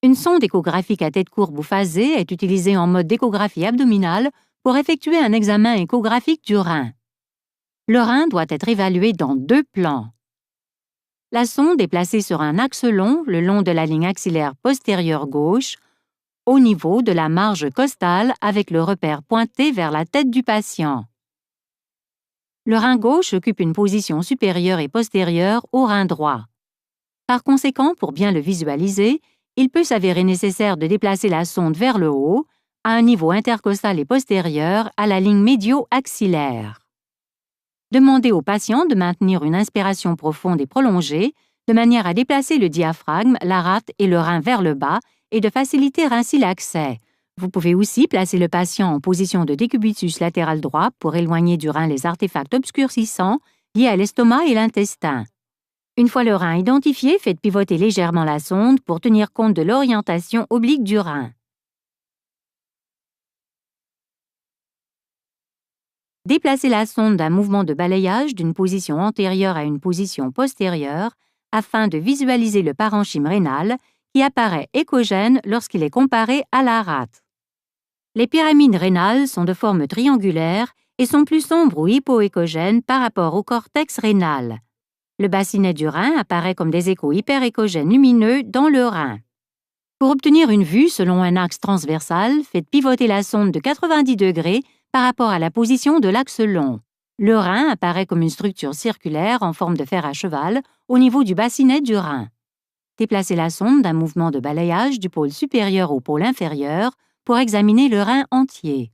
Une sonde échographique à tête courbe ou phasée est utilisée en mode d'échographie abdominale pour effectuer un examen échographique du rein. Le rein doit être évalué dans 2 plans. La sonde est placée sur un axe long le long de la ligne axillaire postérieure gauche, au niveau de la marge costale avec le repère pointé vers la tête du patient. Le rein gauche occupe une position supérieure et postérieure au rein droit. Par conséquent, pour bien le visualiser, il peut s'avérer nécessaire de déplacer la sonde vers le haut, à un niveau intercostal et postérieur à la ligne médio-axillaire. Demandez au patient de maintenir une inspiration profonde et prolongée, de manière à déplacer le diaphragme, la rate et le rein vers le bas et de faciliter ainsi l'accès. Vous pouvez aussi placer le patient en position de décubitus latéral droit pour éloigner du rein les artefacts obscurcissants liés à l'estomac et l'intestin. Une fois le rein identifié, faites pivoter légèrement la sonde pour tenir compte de l'orientation oblique du rein. Déplacez la sonde d'un mouvement de balayage d'une position antérieure à une position postérieure afin de visualiser le parenchyme rénal qui apparaît échogène lorsqu'il est comparé à la rate. Les pyramides rénales sont de forme triangulaire et sont plus sombres ou hypoéchogènes par rapport au cortex rénal. Le bassinet du rein apparaît comme des échos hyperéchogènes lumineux dans le rein. Pour obtenir une vue selon un axe transversal, faites pivoter la sonde de 90 degrés par rapport à la position de l'axe long. Le rein apparaît comme une structure circulaire en forme de fer à cheval au niveau du bassinet du rein. Déplacez la sonde d'un mouvement de balayage du pôle supérieur au pôle inférieur pour examiner le rein entier.